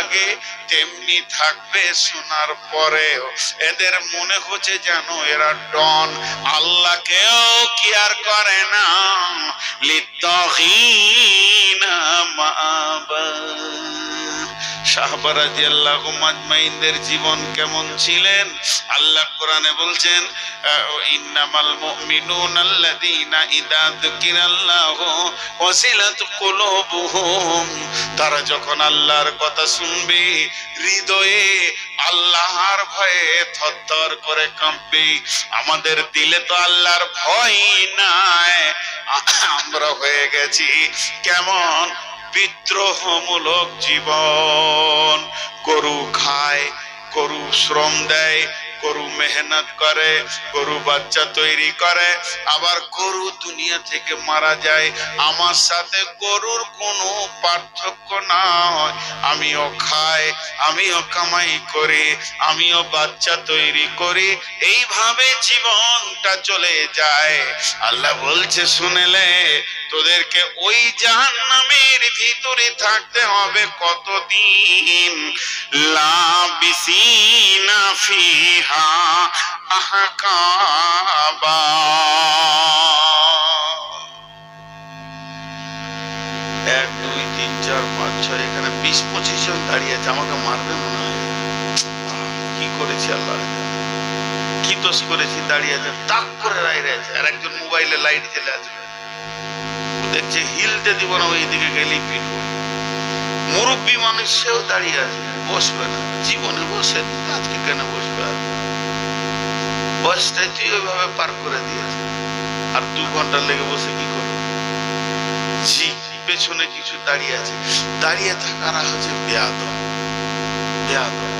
আগে তেমনি থাকবে শোনার পরেও। এদের মনে হচ্ছে যেন এরা ডন, আল্লাহকেও কেয়ার করে না। লিত্তাগিনা মাআবা। সাহাবা রাদিয়াল্লাহু আজমাইনদের জীবন কেমন ছিলেন? আল্লাহ কোরআনে বলছেন, ইন্নামাল মুমিনুনা আল্লাযীনা ইযা যুকিরাল্লাহু ওয়াসিলাত কুলুবুহুম। তারা যখন আল্লাহর কথা শুনবে হৃদয়ে আল্লাহর ভয়ে থরথর করে কাঁপবে। আমাদের দিলে তো আল্লাহর ভয় নাই। আমরা হয়ে গেছি কেমন বিদ্রোহমূলক জীবন। গরু খায়, গরু শ্রম দেয়, গরু মেহনত করে, গরু বাচ্চা তৈরি করে, আবার গরু দুনিয়া থেকে মারা যায়। আমার সাথে গরুর কোনো পার্থক্য নয়। আমিও খাই, আমিও কামাই করি, আমিও বাচ্চা তৈরি করি, এইভাবে জীবনটা চলে যায়। আল্লাহ বলছে, শুনেলে তোদেরকে ওই জাহান্নামের ভিতরে থাকতে হবে কতদিন? লাবিসিনা ফিহা আহকাবা। 1 2 3 4 5 6 এখানে 20-25 জন দাঁড়িয়ে আছে। আমাকে মারবে মনে হয়। কি করেছি আল্লাহ, কি দোষ করেছি? দাঁড়িয়ে আছে, তাক করে দাঁড়িয়ে আছে। আর একজন মোবাইলে লাইট জ্বেলে আছে, দেখছে হিলতে দিব না, ওই দিকে গেলেই পিটবো। মুরব্বী মানুষ সেও দাঁড়িয়ে আছে, বসবে না, জীবনে বসে আজকে কেন বসবে? আর বয়সটাই তুই ওইভাবে পার করে দিয়েছে, আর 2 ঘন্টা লেগে বসে কি করবে? জি, পেছনে কিছু দাঁড়িয়ে আছে। দাঁড়িয়ে থাকারা হচ্ছে বেয়াদব, বেয়াদব।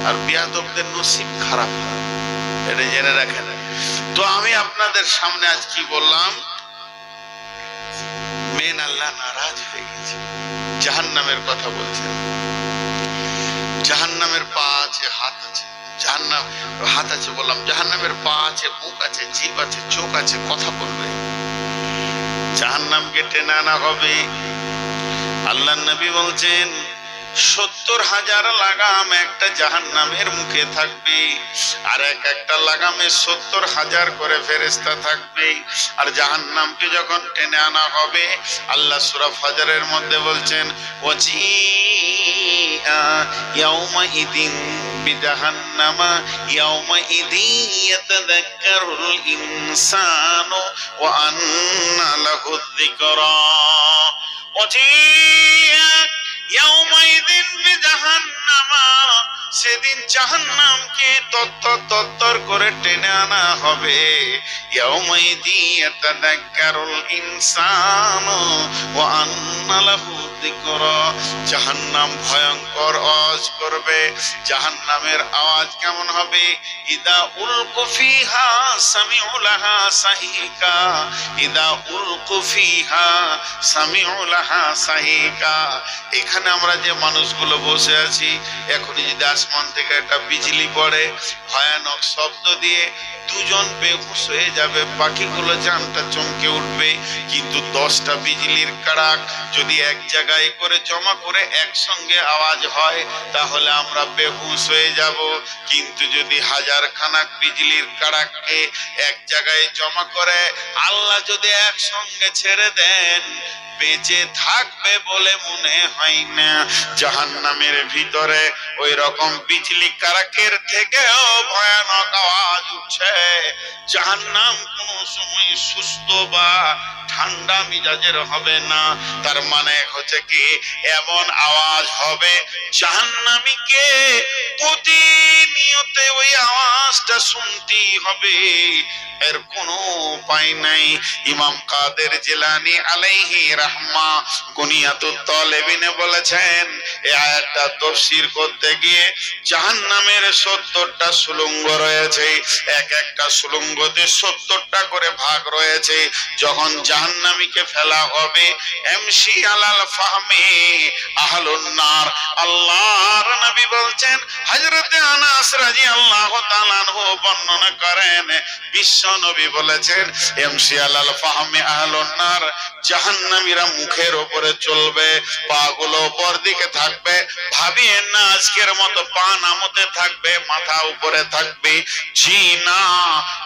আর বেয়াদবদের নসিব খারাপ, এটা জেনে রাখেন। তো আমি আপনাদের সামনে আজ কি বললাম? মেন আল্লাহ নারাজ হয়ে গেছে, জাহান্নামের কথা বলছেন। জাহান্নামের পা আছে, হাত আছে। জাহান্নাম হাত আছে বললাম, জাহান্নামের পা আছে, মুখ আছে, জিভ আছে, চোখ আছে, কথা বলবে। জাহান্নামকে টেনে আনা হবে। আল্লাহ নবী বলছেন, 70,000 লাগাম একটা জাহান্নামের মুখে থাকবে, আর একটা লাগামে 70,000 করে ফেরেশতা থাকবে। আর জাহান্নামকে যখন টেনে আনা হবে, আল্লাহ সূরা ফাজরের মধ্যে বলছেন, ওয়াজিআ ইয়াউমাইদিন বিজাহান্নামা ইয়াউমাইদিন ইয়াতাযাক্কারুল ইনসানু ওয়া আন্না লাহু যিকরা। ওয়াজিআ ইয়াউমাইদিন বিজাহান্নামা, সেদিন জাহান্নামকে তত্তর করে টেনে আনা হবে। ইয়াউমাইদি ইয়াতাযাক্কারুল ইনসানু ওয়া আন্না লাহু যিকরা। জাহান্নাম ভয়ঙ্কর আওয়াজ করবে। জাহান্নামের আওয়াজ কেমন হবে? ইদা উলকু ফিহা সামিউ লাহা সাহিকা, ইদা উলকু ফিহা সামিউ লাহা সাহিকা। এখানে আমরা যে মানুষগুলো বসে আছি, এখনই যদি আসমান থেকে একটা বিজলি পড়ে, ভয়ানক শব্দ দিয়ে 2 জন বেহুশ হয়ে যাবে, পাখিগুলো জানটা চমকে উঠবে। কিন্তু 10টা বিজলির কড়াক যদি এক জায়গায় করে জমা করে একসঙ্গে আওয়াজ হয়, তাহলে আমরা বেহুশ হয়ে যাব। কিন্তু যদি 1000 খানা বিজলির কড়াককে এক জায়গায় জমা করে আল্লাহ যদি একসঙ্গে ছেড়ে দেন, বেঁচে থাকবে বলে মনে হয় না। জাহান্নামের ভিতরে ওই রকম বিজলি কারাকের থেকেও ভয়ানক আওয়াজ উঠছে। জাহান্নাম কোনো সময় সুস্থ বা ঠান্ডা মিজাজের হবে না। তার মানে হচ্ছে কি, এমন আওয়াজ হবে জাহান্নামীকে প্রতিনিয়ত ওই আওয়াজটা শুনতেই হবে, এর কোনো উপায় নাই। ইমাম কাদের জিলানী আলাইহি রাহমা কুনিয়াতুত তালেবিনে বলেছেন, এই আয়াতটা তাফসীর করতে গিয়ে জাহান্নামের 70টা সুলঙ্গ রয়েছে, একটা সুলঙ্গতে 70টা করে ভাগ রয়েছে। যখন জাহান্নামীকে ফেলা হবে, এমশি আলাল ফাহমি আহলুন নার, আল্লাহর নবী বলেন বলছেন, হযরতে আনাস রাদিয়াল্লাহু তাআলা আনহু বর্ণনা করেন, বিশ্ব নবী বলেছেন, ইয়ামশি আলাল ফাহমি আহলুন নার, জাহান্নামীরা মুখের উপরে চলবে, পা গুলো উপর দিকে থাকবে। ভাবিয়েন না আজকের মতো পা নামতে থাকবে, মাথা উপরে থাকবে। জি না,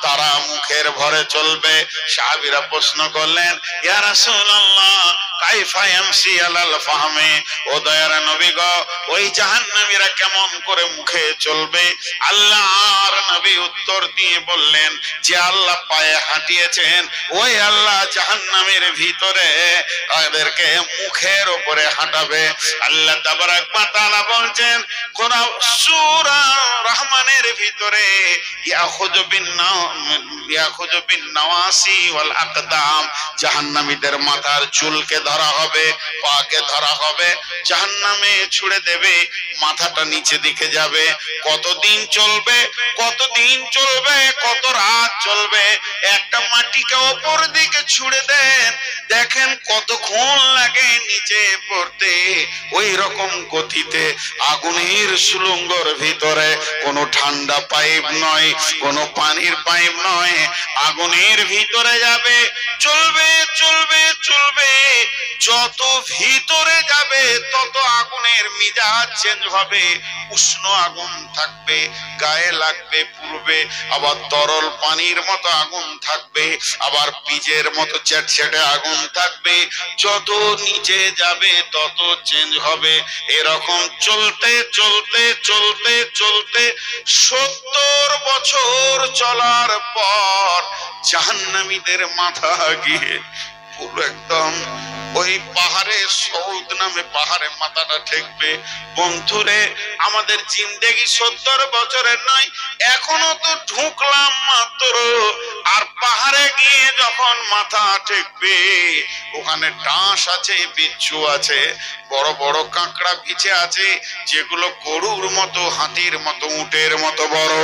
তারা মুখের ভরে চলবে। সাহাবীরা প্রশ্ন করলেন, ইয়া রাসূলুল্লাহ কাইফা ইয়ামশি আলাল ফাহমি, ও দয়ার নবী গো, ওই জাহান্নামীরা কেমন করে মুখে চলবে? আল্লাহর নবী উত্তর দিয়ে বললেন, যে আল্লাহ পায়ে হাঁটিয়েছেন ওই আল্লাহ জাহান্নামের ভিতরে তাদেরকে মুখের উপরে হাঁটাবে। আল্লাহ তাবারাক ওয়া তাআলা বলছেন কোন সূরা রহমানের ভিতরে, ইয়াখুযু বিন নাওয়াসি ওয়াল আকদাম, জাহান্নামীদের মাথার চুলকে ধরা হবে, পাকে ধরা হবে, জাহান্নামে ছুড়ে দেবে, মাথাটা নিচে দিকে যাবে। কতদিন চলবে, কতদিন চলবে, কত রাত চলবে? একটা মাটিকে ওপর দিকে ছুড়ে দেন, দেখেন কতক্ষণ লাগে নিচে পড়তে। ওই রকম গতিতে আগুনের সুলঙ্গর ভিতরে কোনো ঠান্ডা পাইপ নয়, কোনো পানির পাইপ নয়, আগুনের ভিতরে যাবে, চলবে চলবে চলবে। যত ভিতরে যাবে তত আগুনের মিজাজ চেঞ্জ হবে। উষ্ণ আগুন থাকবে, গায়ে লাগবে পুড়বে, আবার তরল পানির মতো আগুন থাকবে, আবার পিজের মতো চ্যাটচ্যাটে আগুন থাকবে। যত নিচে যাবে তত চেঞ্জ হবে। এরকম চলতে চলতে চলতে চলতে 70 বছর চলার পর জাহান্নামীদের মাথা গিয়ে পুরো একদম ওই পাহাড়ে, সৌদ নামে পাহাড়ে মাথাটা ঠেকবে। বন্ধুরে, আমাদের জিন্দেগি 70 বছরের নয়, এখনো তো ঢুকলাম মাত্র। আর পাহাড়ে গিয়ে যখন মাথা ঠেকবে, ওখানে ডাঁশ আছে, বিচ্ছু আছে, বড় বড় কাঁকড়া বিছে আছে, যেগুলো গরুর মতো, হাতির মতো, উটের মতো বড়।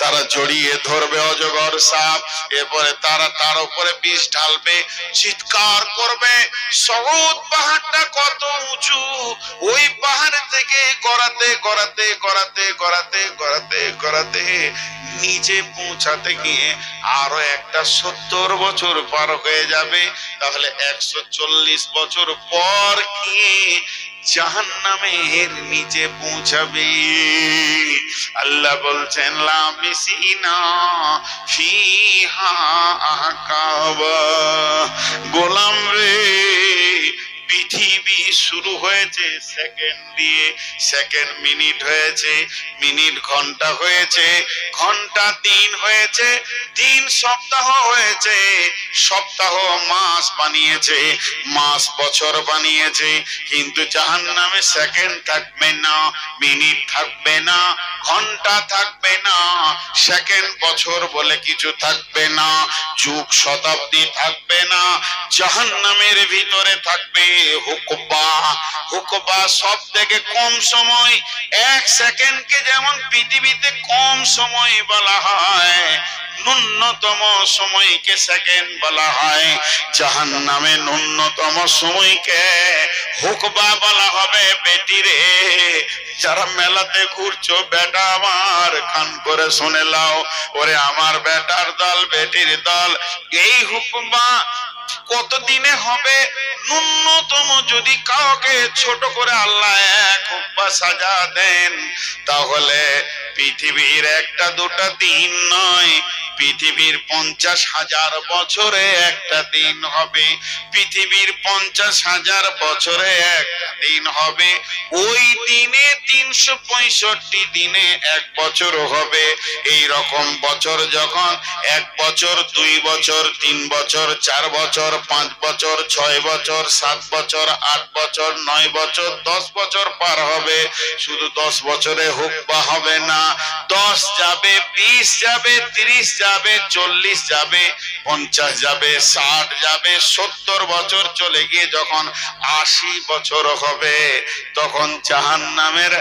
তারা জড়িয়ে ধরবে অজগর সাপ, এরপরে তারা তার উপরে বিষ ঢালবে, চিৎকার করবে। সৌদ পাহাড়টা কত উঁচু, ওই পাহাড় থেকে গড়াতে গড়াতে গড়াতে গড়াতে গড়াতে গড়াতে নিচে পৌঁছাতে গিয়ে আরো একটা 70 বছর পার হয়ে যাবে। তাহলে 140 বছর পর গিয়ে জাহান্নামের নিচে পৌঁছাবে। আল্লাহ বলছেন, লামিসিনা ফিহা আহকাবা। গোলাম রে, পৃথিবী শুরু হয়েছে সেকেন্ড দিয়ে, সেকেন্ড মিনিট হয়েছে, মিনিট ঘন্টা হয়েছে, ঘন্টা দিন হয়েছে, দিন সপ্তাহ হয়েছে, সপ্তাহ মাস বানিয়েছে, মাস বছর বানিয়েছে। কিন্তু জাহান্নামে সেকেন্ড থাকবে না, মিনিট থাকবে না, ঘন্টা থাকবে না, সেকেন্ড বছর বলে কিছু থাকবে না, যুগ শতাব্দী থাকবে না। জাহান্নামের ভিতরে থাকবে হুকবা। হুকবা সব থেকে কম সময়। 1 সেকেন্ডকে যেমন পৃথিবীতে কম সময় বলা হয়, ন্যূনতম সময়কে সেকেন্ড বলা হয়, জাহান্নামে ন্যূনতম সময়কে হুকবা বলা হবে। বেটিরে, যারা মেলাতে ঘুরছো, বেটা আমার কান করে শুনে লাও, ওরে আমার বেটার দল, বেটির দল, এই হুকবা কতদিনে হবে? ন্যূনতম যদি কাউকে ছোট করে আল্লাহ এক হুকবা সাজা দেন, তাহলে পৃথিবীর একটা দুটা দিন নয়, পৃথিবীর 50,000 বছরে একটা দিন হবে। পৃথিবীর 50,000 বছরে একটা দিন হবে। ওই দিনে 365 দিনে 1 বছর হবে। এই রকম বছর যখন 1 বছর, 2 বছর, 3 বছর, 4 বছর, 5 বছর, 6 বছর, 7 বছর, 8 বছর, 9 বছর, 10 বছর পার হবে, শুধু 10 বছরে হুকবা হবে না, 10 যাবে, 20 যাবে, 30 যাবে, 40 যাবে, 50 যাবে, 60 যাবে, 70 বছর চলে গিয়ে যখন 80 বছর হবে, তখন জাহান্নামের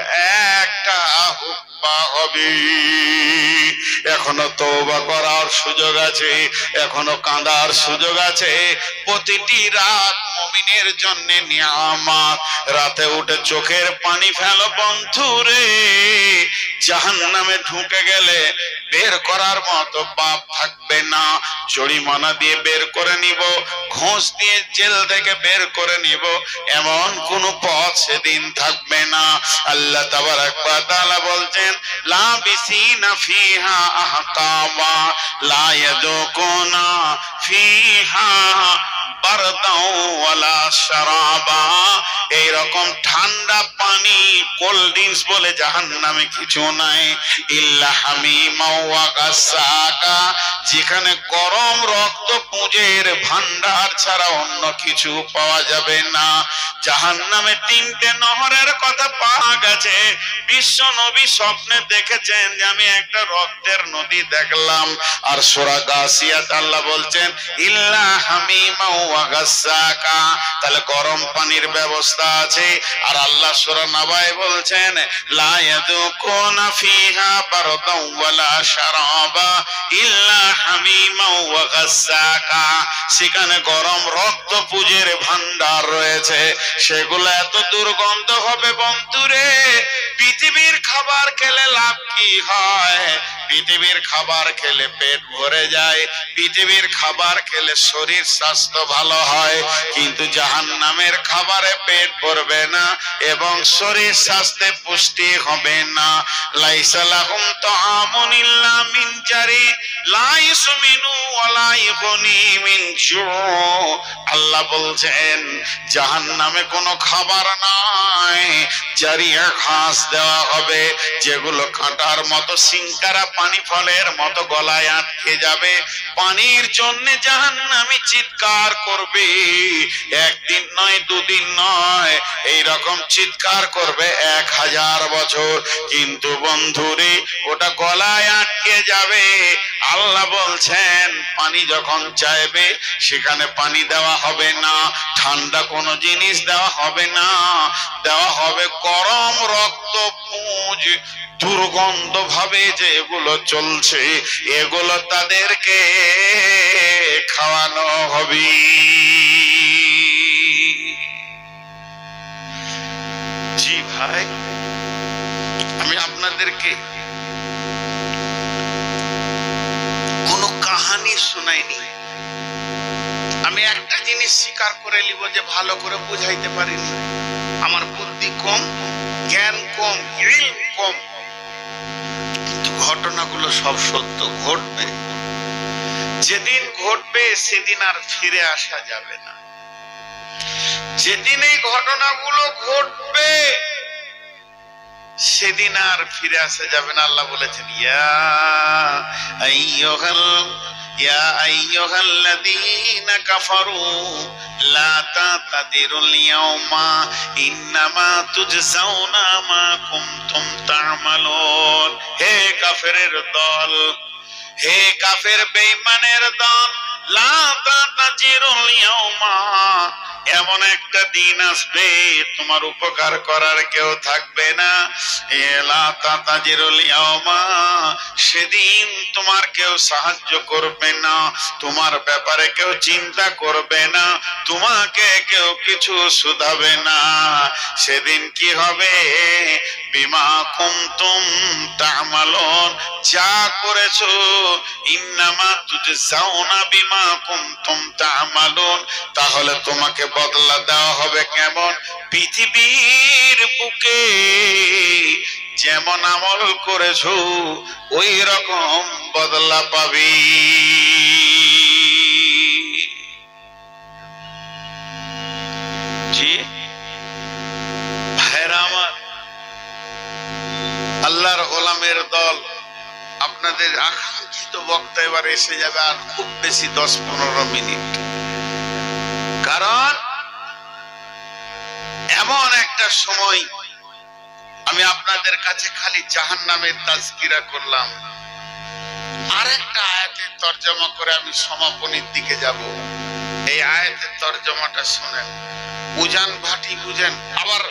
একটা হুকবা হবে। এখনো তওবা করার সুযোগ আছে, এখনো কাঁদার সুযোগ আছে। প্রতিটি রাত মুমিনের জন্য নিয়ামত। রাতে উঠে চোখের পানি ফেলো বন্ধুরে, জাহান্নামে ঢুকে গেলে বের করার মতো পাপ থাকবে না। জরিমানা দিয়ে বের করে নিব, ঘুষ দিয়ে জেল থেকে বের করে নিব, এমন কোন পথ সেদিন থাকবে না। আল্লাহ তাবারাক ওয়া তাআলা বলছেন লাবিসিনা ফিহা আহকামা লা ইয়াদুকুনা ফিহা বারদাও ওয়ালা শারাবা। এইরকম ঠান্ডা পানি কোল্ড ড্রিঙ্কস বলে জাহান্নামে কিছু নাই। ইল্লা হামিমা ওয়া গাসাকা, যেখানে গরম রক্ত পুঁজের ভান্ডার ছাড়া অন্য কিছু পাওয়া যাবে না। জাহান্নামে 3টে নহরের কথা পাওয়া গেছে। বিশ্ব নবী স্বপ্নে দেখেছেন যে আমি একটা রক্তের নদী দেখলাম। আর সূরা গাসিয়াত আল্লাহ বলছেন ইল্লা হামিমা ওয়া গাসাকা, তাহলে গরম পানির ব্যবস্থা আছে। আর আল্লাহ সূরা নাবায় বলছেন লা ইয়াদুকুনা ফিহা বারদাও ওয়ালা শারাবা ইল্লা হামিমা ওয়া গাসাকা, সেখানে গরম রক্ত পুঁজের ভান্ডার রয়েছে। সেগুলো এত দুর্গন্ধ হবে বন্ধুরে, পৃথিবীর খাবার খেলে লাভ কি হয়? পৃথিবীর খাবার খেলে পেট ভরে যায়, পৃথিবীর খাবার খেলে শরীর স্বাস্থ্য ভালো হয়, কিন্তু জাহান্নামের খাবারে পেট ভরবে না এবং শরীর স্বাস্থ্যে পুষ্টি হবে না। লাইসা লাহুম তাআমুন ইল্লা মিন জারি লা ইসমিনু ওয়া লা ইগুনি মিন জু। আল্লাহ বলছেন জাহান্নামে কোনো খাবার নাই, জারিয়া ঘাস দেওয়া হবে, যেগুলো কাঁটার মতো সিংকারা পানি ফলের মতো গলায় আটকে যাবে। পানির জন্য জাহান্নামী চিৎকার করবে, একদিন নয় দুদিন নয়, এইরকম চিৎকার করবে 1000 বছর। কিন্তু বন্ধুরে ওটা গলায় আটকে যাবে। আল্লাহ বলছেন পানি যখন চাইবে সেখানে পানি দেওয়া হবে না, ঠান্ডা কোনো জিনিস দেওয়া হবে না, দেওয়া হবে গরম রক্ত পুঁজ। দুর্গন্ধ ভাবে যে এগুলো চলছে এগুলো তাদেরকে খাওয়ানো হবে। জি ভাই, আমি আপনাদেরকে কোনো কাহিনী শোনাইনি। আমি একটা জিনিস স্বীকার করে নিব যে ভালো করে বুঝাইতে পারিনি, আমার বুদ্ধি কম, জ্ঞান কম, ইলম কম, কিন্তু ঘটনাগুলো সব সত্য ঘটবে। যেদিন ঘটবে সেদিন আর ফিরে আসা যাবে না। যেদিন এই ঘটনাগুলো ঘটবে সেদিন আর ফিরে আসা যাবে না। আল্লাহ বলেছেন ইয়া আইয়ুহাল্লাযীনা কাফারু লা তা'তাদিরুল ইয়াওমা ইন্নামা তুজজাউনা মা কুনতুম তা'মালুন। হে কাফেরের দল, হে কাফের বেঈমানের দল, লা তা'তাদিরুল ইয়াওমা, এমন একটা দিন আসবে তোমার উপকার করার কেউ থাকবে না। লা তা'তাদিরুল ইয়াওমা, সেদিন তোমার কেউ সাহায্য করবে না, তোমার ব্যাপারে কেউ চিন্তা করবে না, তোমাকে কেউ কিছু শুধাবে না। সেদিন কি হবে? বিমা কুনতুম তা'মালুন, যা করেছো, ইন্নামা তুজজাউনা বিমা কুনতুম তা'মালুন, তাহলে তোমাকে বদলা দেওয়া হবে কেমন? পৃথিবীর বুকে যেমন আমল করেছো ওই রকম বদলা পাবি। জি ভাইরা আমার, আল্লাহর গোলামের দল, আপনাদের আকাঙ্ক্ষিত বক্তা এবার এসে যাবে আর খুব বেশি 10-15 মিনিট। কারণ এমন একটা সময় আমি আপনাদের কাছে খালি জাহান্নামের তাজকিরা করলাম, আরেকটা আয়াতের তরজমা করে আমি সমাপনীর দিকে যাব। এই আয়াতের তরজমাটা শুনেন, উজান ভাটি বুঝেন। আবার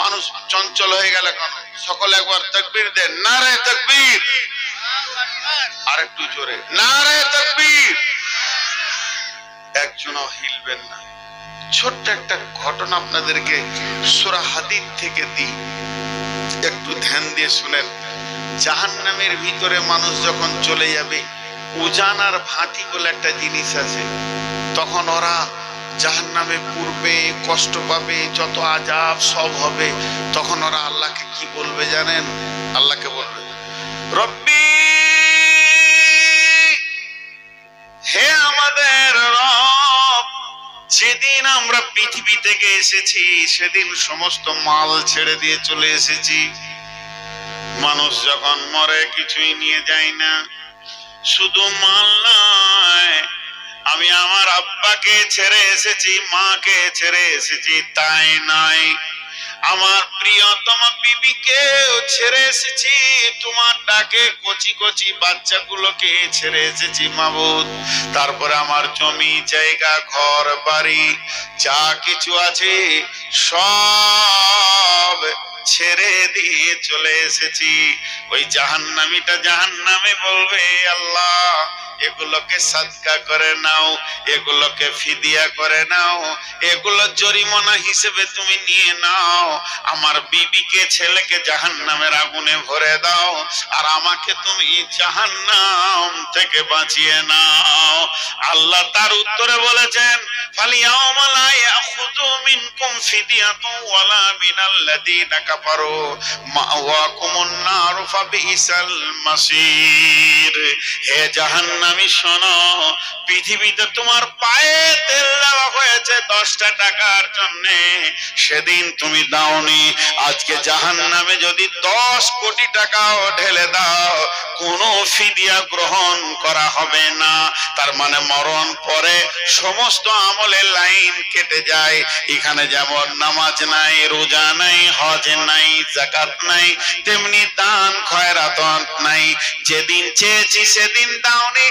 মানুষ চঞ্চল হয়ে গেল কেন? সকলে একবার তাকবীর দেন, নারে তাকবীর, আর একটু জোরে নারে তাকবীর। একজনও হিলবেন না। ছোট্ট একটা ঘটনা আপনাদেরকে সূরা হাদীদ থেকে দিই, একটু ধ্যান দিয়ে শুনেন। জাহান্নামের ভিতরে মানুষ যখন চলে যাবে, উজান আর ভাটি বলে একটা জিনিস আছে, তখন ওরা জাহান্নামে পূর্বে কষ্ট পাবে, যত আযাব সব হবে। তখন ওরা আল্লাহকে কি বলবে জানেন? আল্লাহকে বলবে, রব্বি, হে আমাদের রব, যেদিন আমরা পৃথিবী থেকে এসেছি সেদিন সমস্ত মাল ছেড়ে দিয়ে চলে এসেছি। মানুষ যখন মরে কিছুই নিয়ে যায় না, শুধু মাল নয়, আমি আমার আব্বাকে ছেড়ে এসেছি, মাকে ছেড়ে এসেছি, তাই নয়, আমার প্রিয়তম বিবিকেও ছেড়ে এসেছি, তোমার ডাকে কচি কচি বাচ্চাগুলোকে ছেড়ে এসেছি মাবুদ। তারপরে আমার জমি জায়গা ঘর বাড়ি যা কিছু আছে সব ছেড়ে দিয়ে চলে এসেছি। ওই জাহান্নামীটা জাহান্নামে বলবে, আল্লাহ এগুলোকে সাদকা করে নাও, এগুলোকে ফিদিয়া করে নাও, এগুলো জরিমানা হিসেবে তুমি নিয়ে নাও। আমার বিবিকে ছেলেকে জাহান্নামের আগুনে ভরে দাও, আর আমাকে তুমি জাহান্নাম থেকে বাঁচিয়ে নাও। আল্লাহ তার উত্তরে বলেছেন, ফালিয়াউমা লা ইয়াখুযু মিনকুম ফিদিয়াতুন ওয়ালা মিনাল্লাযীনা কাফারু মাওয়াকুমুন নারু ফাবিসাল মাসীর। হে জাহান্নামী শোনো, পৃথিবীতে তোমার পায়ে তেল দেওয়া হয়েছে 10টা টাকার জন্য, সেদিন তুমি দাওনি। আজকে জাহান্নামে যদি 10 কোটি টাকাও ঢেলে দাও, কোনো ফিদিয়া গ্রহণ করা হবে না। তার মানে মরণ পরে সমস্ত আমলের লাইন কেটে যায়। এখানে যেমন নামাজ নাই, রোজা নাই, হজ নাই, যাকাত নাই, তেমনি দান খয়রাত নাই। যেদিন চেয়েছি সেদিন দাওনি,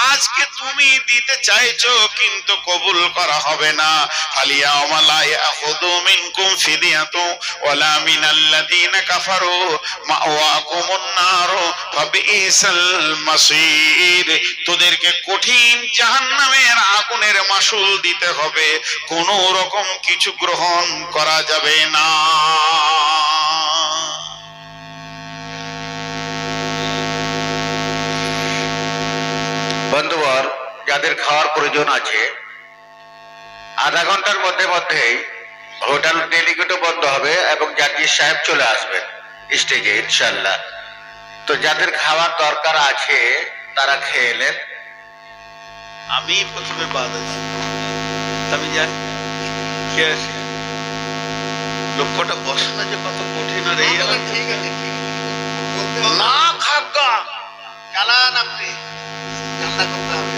আজকে তুমি দিতে চাইছো কিন্তু কবুল করা হবে না। ফালিয়াউমা লা ইয়াখুযু মিনকুম ফিদিয়াতুন ওয়ালা মিনাল্লাযীনা কাফারু মাওয়াকুমুন নারু ফাবিসাল মাসীর। তোদেরকে কঠিন জাহান্নামের আগুনের মাসুল দিতে হবে, কোনো রকম কিছু গ্রহণ করা যাবে না। বন্ধুবর, যাদের খাওয়ার প্রয়োজন আছে, আধা ঘন্টার মধ্যে মধ্যেই হোটেল ডেলিগেটও বন্ধ হবে এবং জাকির সাহেব চলে আসবেন স্টেজে ইনশাল্লাহ। তো যাদের খাওয়ার দরকার আছে তারা খেয়ে এলেন। আমি প্রথমে বাদ আছি, আমি জানি কে আছে। লক্ষ্যটা বসানো যে কত কঠিন, আর এই না খাগা চালান আপনি রান্না করতে হবে,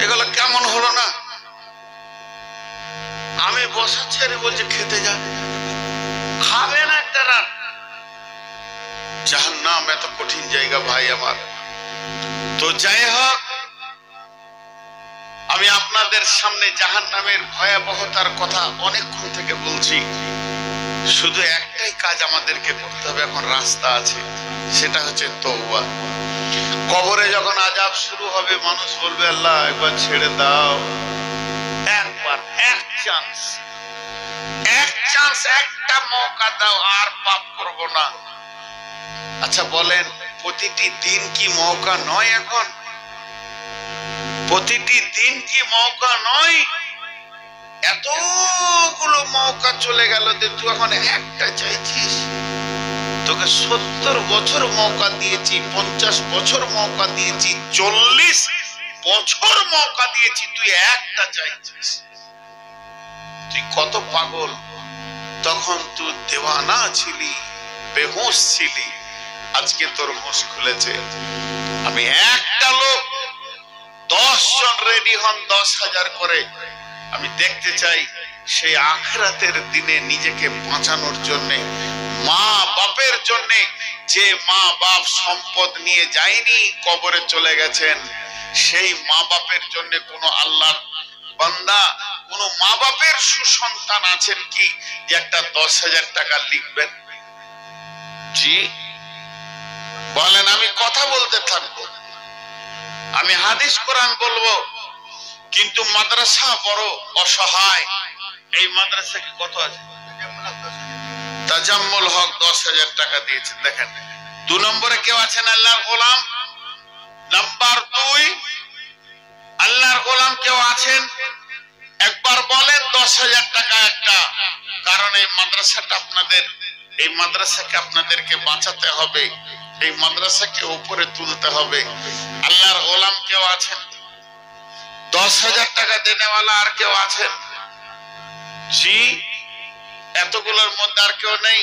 এগুলো কেমন হলো না? আমি বসাচ্ছি আর বলছে খেতে যা, খাবে না একটা রাত। জাহান্নাম এত কঠিন জায়গা ভাই আমার। তো যাই হোক, আমি আপনাদের সামনে জাহান্নামের ভয়াবহতার কথা অনেকক্ষণ থেকে বলছি। শুধু একটাই কাজ আমাদেরকে করতে হবে, এখন রাস্তা আছে, সেটা হচ্ছে তওবা। কবরে যখন আযাব শুরু হবে, মানুষ বলবে আল্লাহ একবার ছেড়ে দাও, একবার এক চান্স, একটা মৌকা দাও, আর পাপ করব না। আচ্ছা বলেন, প্রতিটি দিন কি মৌকা নয়? এখন প্রতিটি দিন কি মৌকা নয়? এতগুলো মৌকা চলে গেল যে তুই এখন একটা চাইছিস। তোকে 70 বছর মৌকা দিয়েছি, 50 বছর মৌকা দিয়েছি, 40 বছর মৌকা দিয়েছি, তুই একটা চাইছিস। তুই কত পাগল! তখন তুই দেওয়ানা ছিলি, বেহুশ ছিলি, আজকে তোর হুঁশ খুলেছে। আমি একটা লোক 10 জন রেডি হন 10,000 করে। আমি দেখতে চাই সেই আখিরাতের দিনে নিজেকে বাঁচানোর জন্য, মা বাপের জন্য, যে মা বাপ সম্পদ নিয়ে যায়নি, কবরে চলে গেছেন, সেই মা বাপের জন্য কোন আল্লাহর বান্দা, কোন মা বাপের সুসন্তান আছেন কি যে একটা 10,000 টাকা লিখবেন? জি বলেন, আমি কথা বলতে থাকবো, আমি হাদিস কোরআন বলবো, কিন্তু মাদ্রাসা বড় অসহায়। এই মাদ্রাসা কি কত আছে? তাজাম্মুল হক 10,000 টাকা দিয়েছে। দেখেন দু নম্বরে কেউ আছেন আল্লাহর গোলাম? নাম্বার 2, আল্লাহর গোলাম কেউ আছেন? একবার বলেন 10,000 টাকা একটা, কারণ এই মাদ্রাসাটা আপনাদের, এই মাদ্রাসাকে আপনাদেরকে বাঁচাতে হবে, এই মাদ্রাসাকে উপরে তুলতে হবে। আল্লাহর গোলাম কেউ আছেন? 10,000 টাকা দেনেওয়ালা আর কেউ আছেন? জি, এতগুলোর মধ্যে আর কেউ নেই?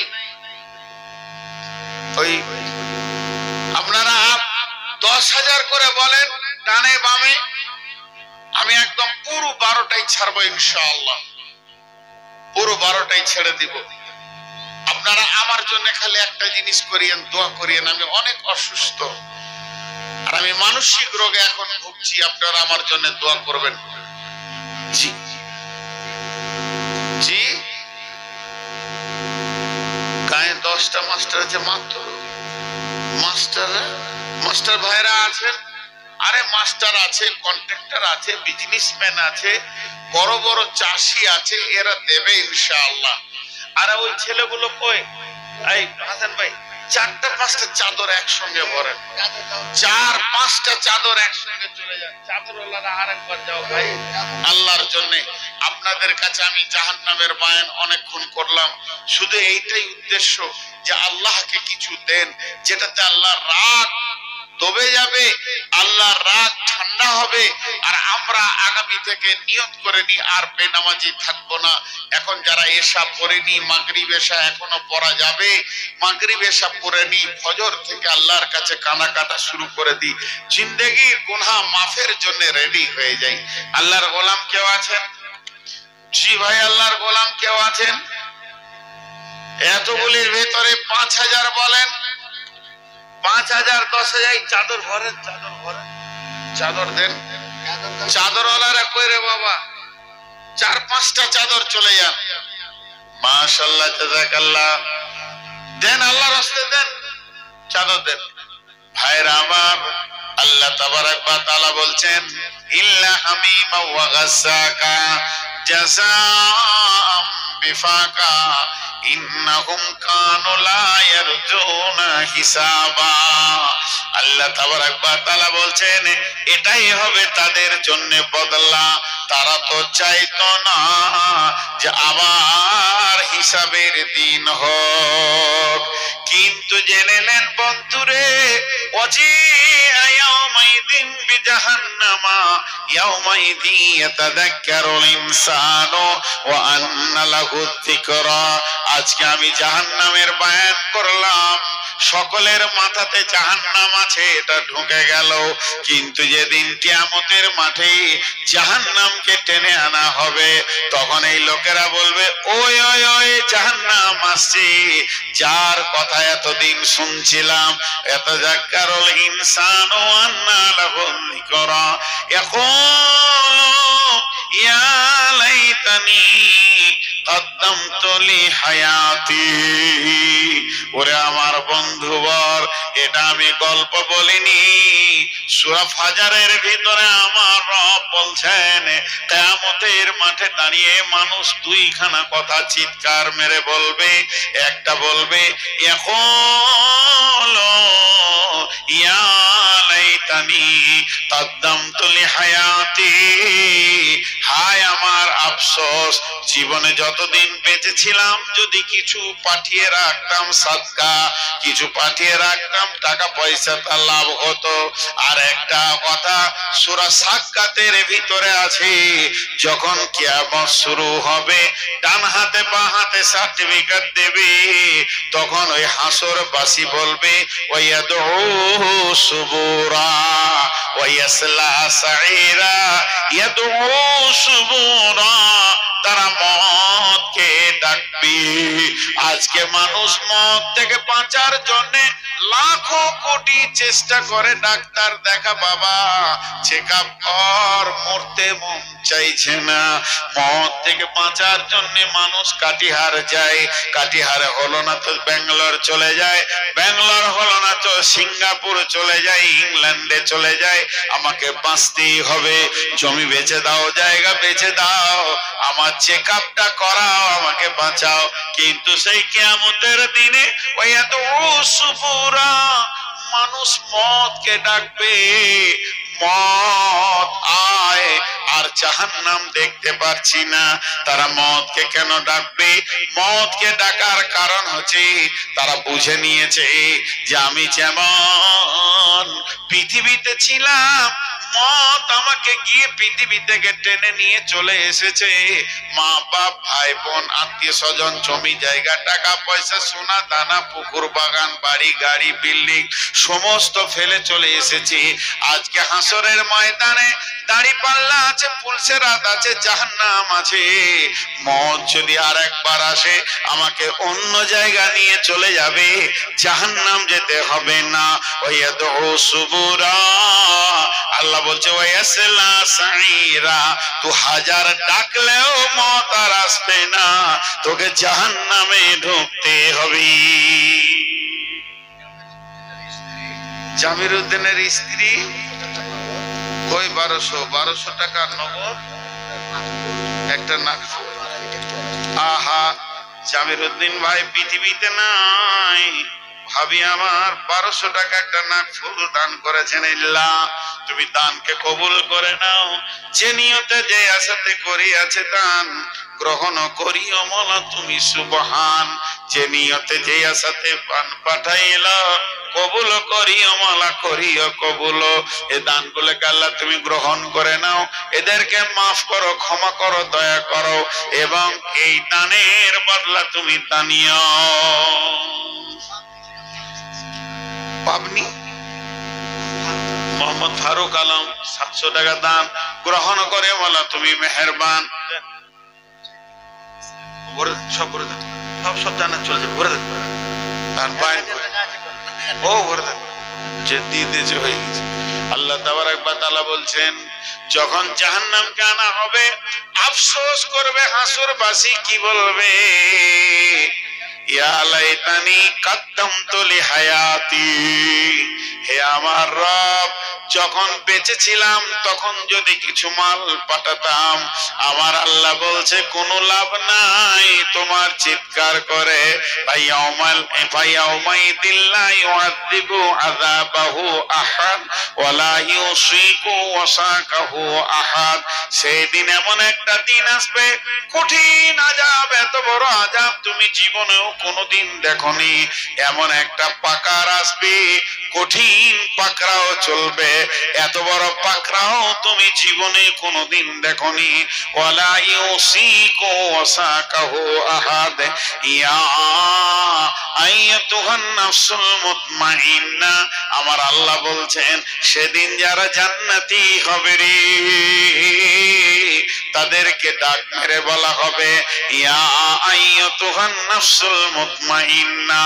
ওই আপনারা 10,000 করে বলেন ডানে বামে, আমি একদম পুরো 12টাই ছাড়বো ইনশাআল্লাহ, পুরো 12টাই ছেড়ে দিব। আপনারা আমার জন্য খালি একটা জিনিস করিয়েন, দোয়া করিয়েন। আমি অনেক অসুস্থ আর আমি মানসিক রোগে এখন ভুগছি, আপনারা আমার জন্য দোয়া করবেন। জি জি, গায়ে 10টা মাস্টার আছে মাত্র। মাস্টার ভাইরা আছেন? আরে মাস্টার আছে, কন্ট্রাক্টর আছে, বিজনেসম্যান আছে, বড় বড় চাষি আছে, এরা দেবে ইনশাআল্লাহ। আর ওই ছেলেগুলো কই? এই হাসান ভাই, 4টা-5টা চাদর একসঙ্গে ভরেন, 4-5টা চাদর একসঙ্গে চলে যান। চাদরওয়ালারা আরেকবার যাও ভাই, আল্লাহর জন্য। আপনাদের কাছে আমি জাহান্নামের বয়ান অনেকক্ষণ করলাম, শুধু এইটাই উদ্দেশ্য যে আল্লাহকে কিছু দেন যেটাতে আল্লাহর রাগ দবে যাবে, আল্লাহর রাগ ঠান্ডা হবে। আর আমরা আগামী থেকে নিয়ত করে নি আর বেনামাজি থাকবো না। এখন যারা এশা পড়েনি, মাগরিব এশা এখনো পড়া যাবে, মাগরিব এশা পড়ে নি, ফজর থেকে আল্লাহর কাছে কান্নাকাটা শুরু করে দি, জিন্দেগির গুনাহ মাফের জন্য রেডি হয়ে যাই। আল্লাহর গোলাম কেউ আছেন? জি ভাই, আল্লাহর গোলাম কেউ আছেন? এতগুলির ভেতরে 5,000 বলেন। 5,000, 10,000 চাদর ভরেন, চাদর ভরেন, চাদর দেন। চাদরওয়ালারা কই রে বাবা? 4-5টা চাদর চলে যান। মাশাআল্লাহ, জাযাকাল্লাহ। দেন, আল্লাহর রাস্তে দেন, চাদর দেন। ভাইরা আমার, আল্লাহ তাবারাক ওয়া তাআলা বলছেন ইল্লা হামিমা ওয়া গাসাকা জাযাআম বিফাকা ইন্নাহুম কানু লা ইয়ারজুনা হিসাবা। আল্লাহ তাবারাক ওয়া তাআলা বলছেন এটাই হবে তাদের জন্য বদলা। তারা তো চাইতো না যে আবার হিসাবের দিন হোক, কিন্তু জেনে নেন বন্ধুরে, ওয়াজিআ ইয়াউমাইদিন বিজাহান্নামা ইয়াউমাইদি ইয়াতাযাক্কারুল ইনসানু ওয়া আন্না লাহু যিকরা। আজকে আমি জাহান্নামের বয়ান করলাম, সকলের মাথাতে জাহান্নাম আছে এটা ঢুকে গেল, কিন্তু যেদিন কিয়ামতের মাঠে জাহান্নামকে টেনে আনা হবে, তখন এই লোকেরা বলবে ওই ওই ওই জাহান্নাম আসছে, যার কথা এতদিন শুনছিলাম। ইয়াতাযাক্কারুল ইনসানু ওয়া আন্না লাহু যিকরা ইয়াকুলু ইয়া লাইতানি কদ্দামতু লি হায়াতি। ওরে আমার বন্ধুবর, এটা আমি গল্প বলিনি, সূরা ফাজারের ভিতরে আমার রব বলছেন কিয়ামতের মাঠে দাঁড়িয়ে মানুষ দুইখানা কথা চিৎকার মেরে বলবে। একটা বলবে ইয়াকুলু ইয়া লাইতানি কদ্দামতু লি হায়াতি, হায় আমার আফসোস, জীবনে যতদিন বেঁচে ছিলাম যদি কিছু পাঠিয়ে রাখতাম সাদকা, কিছু পাঠিয়ে রাখতাম টাকা পয়সা, তার লাভ হতো। আর একটা কথা সূরা সাক্কাতের ভিতরে আছে, যখন কিয়ামত শুরু হবে ডান হাতে বাঁ হাতে সার্টিফিকেট দেবে, তখন ওই হাসরবাসী বলবে ওয়ায়াদু সুবুরা ওয়ায়াসলা সাঈরা ইয়াদু সুবুরা, তারা মতকে ডাকবে। আজকে মানুষ মত থেকে বাঁচার জন্য লাখো কোটি চেষ্টা করে, ডাক্তার দেখা বাবা, চেকআপ কর, মরতে মন চাইছে না। মত থেকে বাঁচার জন্য মানুষ কাটিহার যায়, কাটিহারে হলো না তো ব্যাঙ্গালোর চলে যায়, ব্যাঙ্গালোর হলো না তো সিঙ্গাপুর চলে যায়, ইংল্যান্ডে চলে যায়। আমাকে বাঁচতেই হবে, জমি বেচে দাও, জায়গা বেচে দাও, আমার চেকআপটা করাও, আমাকে বাঁচাও। কিন্তু সেই কিয়ামতের দিনে ওয়ায়াদু সুবুরা মানুষ মদকে ডাকবে, মদ আয়, আর জাহান্নাম দেখতে পাচ্ছি না। তারা মদকে কেন ডাকবে? মদকে ডাকার কারণ হচ্ছে তারা বুঝে নিয়েছে যে আমি যেমন পৃথিবীতে ছিলাম, মত আমাকে গিয়ে পৃথিবী থেকে টেনে নিয়ে চলে এসেছে। মা বাপ, ভাই বোন, আত্মীয় স্বজন, জমি জায়গা, টাকা পয়সা, সোনা দানা, পুকুর বাগান, বাড়ি গাড়ি, বিল্ডিং সমস্ত ফেলে চলে এসেছি। আজকে হাসরের ময়দানে দাঁড়িপাল্লা আছে, পুলসেরাত আছে, জাহান্নাম আছে। মত যদি আর একবার আসে আমাকে অন্য জায়গা নিয়ে চলে যাবে, জাহান্নাম যেতে হবে না। ওয়াদউ সুবুরা, আল্লাহ বলছে ওয়াসলা সাইরা, তুই হাজার ডাকলেও মত আর আসবে না, তোকে জাহান্নামে ঢুকতে হবে। জামির উদ্দিনের স্ত্রী কই 1200 টাকা নগদ একটা নাকফুল। আহা, জামির উদ্দিন ভাই পৃথিবীতে নাই, ভাবি আমার 1200 টাকা একটা নাকফুল দান করেছেন। আল্লাহ তুমি দানকে কবুল করে নাও, যে নিয়তে যে আশাতে করিয়াছে দান গ্রহণ করিও মোলা তুমি সুবহান। যে নিয়তে যে আশাতে পান পাঠাইলা কবুল করিও মোলা, করিও কবুল। এ দানগুলোকে আল্লাহ তুমি গ্রহণ করে নাও, এদেরকে মাফ করো, ক্ষমা করো, দয়া করো, এবং এই দানের বদলা তুমি দানিও। পাবনি মোহাম্মদ ফারুক আলম 700 টাকা দান গ্রহণ করে বলা তুমি মেহেরবান। সব জানা চলে যাবে, ভরে দেবে ও ভরে দেবে, যে দিয়েছে হয়ে গেছে। আল্লাহ তাবারক ওয়া তাআলা বলছেন যখন জাহান্নামকে আনা হবে আফসোস করবে হাসরবাসী, কি বলবে? ইয়া লাইতানি কাদ্দামতু লিহায়াতি, হে আমার রব যখন বেঁচে ছিলাম তখন যদি কিছু মাল পাঠাতাম। আমার আল্লাহ বলছে কোনো লাভ নাই, তোমার চিৎকার করে ফায়াউমাইদিল লা ইউআযিবু আযাবাহু আহাদ ওয়ালা ইউসিকু ওয়াসাকাহু আহাদ। সেই দিন এমন একটা দিন আসবে, কঠিন আযাব, এত বড় আযাব তুমি জীবনেও কোনোদিন দেখনি। এমন একটা পাকার আসবে, কঠিন পাকড়াও চলবে, এত বড় পাকড়াও তুমি জীবনে কোনোদিন দেখনি। ওয়ালা ইউসিকু ওয়াসাকাহু আহাদ ইয়া আইয়াতুহান নাফসুল মুতমাইন্না, আমার আল্লাহ বলছেন সেদিন যারা জান্নাতি হবে রে তাদেরকে ডাক মেরে বলা হবে ইয়া আইয়াতুহান নাফসুল মুতমাইন্না,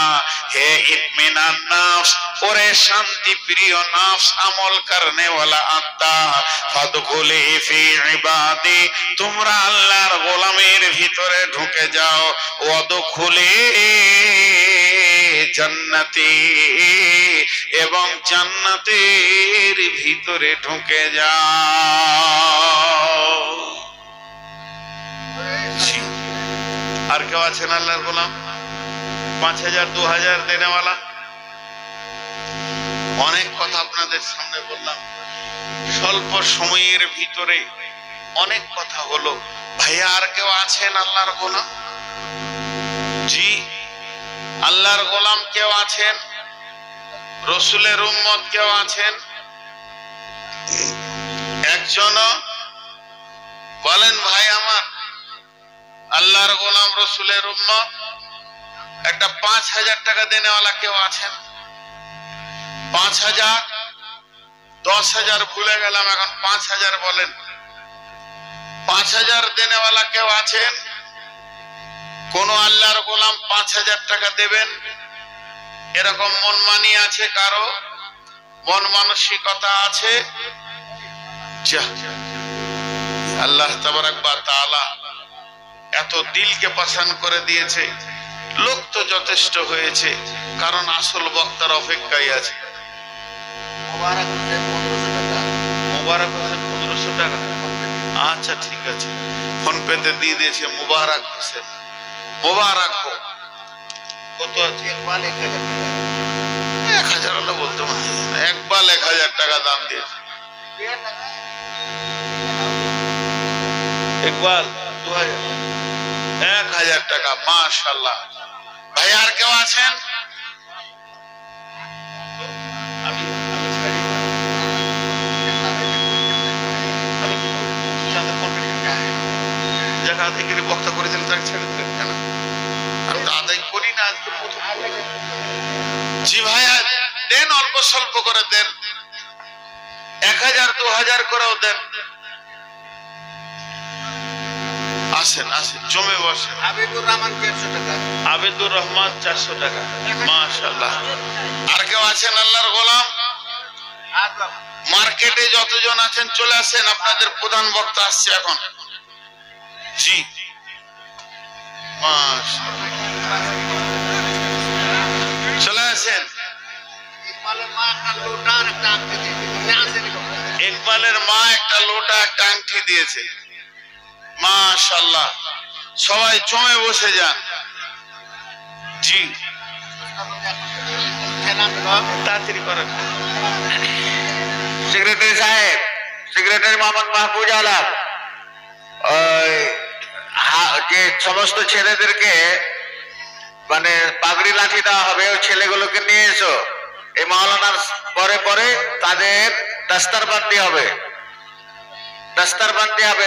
হে ইতমিনান নাফস, ওরে শান্তি প্রিয় নাফস, আমল করনে ওয়ালা আত্মা, ফাদখুলি ফি ইবাদি, তোমরা আল্লাহর গোলামের ভিতরে ঢুকে যাও। ওয়াদখুলি জান্নাতি, এবং জান্নাতের ভিতরে ঢুকে যাও। আর কেউ আছেন আল্লাহর গোলাম 5000 2000 দেনেওয়ালা? অনেক কথা আপনাদের সামনে বললাম, স্বল্প সময়ের ভিতরে অনেক কথা হলো। ভাইয়া আর কেউ আছেন আল্লাহর গোলাম? জি, আল্লাহর গোলাম কেউ আছেন? রসুলের উম্মত কেউ আছেন? একজনও বলেন ভাই আমার আল্লাহর গোলাম রসুলের উম্মত একটা 5000 টাকা দেনেওয়ালা কেউ আছেন? 5000 10,000 ভুলে গেলাম, এখন 5000 বলেন। 5000 দেনেওয়ালা কেউ আছেন? কোন আল্লাহর গোলাম 5000 টাকা দেবেন এরকম মন মানি আছে কারো? মন মানসিকতা আছে? আল্লাহ তাবারক ওয়া তাআলা এত দিলকে পছন্দ করে দিয়েছে, লোক তো যথেষ্ট হয়েছে, কারণ আসল বক্তার অপেক্ষায় আছে। মুবারক হোসেন 1500 টাকা, আচ্ছা ঠিক আছে, ফোন পেতে দিয়ে দিয়েছে। মুবারক হোসেন, মুবারক হোক। কত আছে? 1000 হলে বলতে একবার 1000 টাকা দাম দিয়েছে, একবার 1000 টাকা। মাশাআল্লাহ। ভাই আর কেউ আছেন? যারা থেকে বক্তা করেছেন তাকে ছেড়ে দিলেন কেন? আমি তো আদায় করি না আজকে প্রথম। জি ভাই দেন, অল্প স্বল্প করে দেন, 1000 2000 করেও দেন। আসেন আসেন, জমে বসেন। আবিদুর রহমান 400 টাকা। আবিদুর রহমান 400 টাকা। মাশাআল্লাহ। আর কেউ আছেন আল্লাহর গোলাম? মার্কেটে যতজন আছেন চলে আসেন, আপনাদের প্রধান বক্তা আসছে এখন। জি চলে আসেন। ইকবালের মা একটা লোটা একটা আংটি দিয়েছে। মাশাআল্লাহ, সবাই জমে বসে যান। জি তাড়াতাড়ি করেন। সেক্রেটারি সাহেব, সেক্রেটারি মোহাম্মদ মাহফুজ আলম, ওই যে সমস্ত ছেলেদেরকে মানে পাগড়ি লাঠি দেওয়া হবে, ওই ছেলেগুলোকে নিয়ে এসো। এই মাওলানার পরে পরে তাদের দাস্তারবন্দি হবে, দাস্তারবন্দি হবে।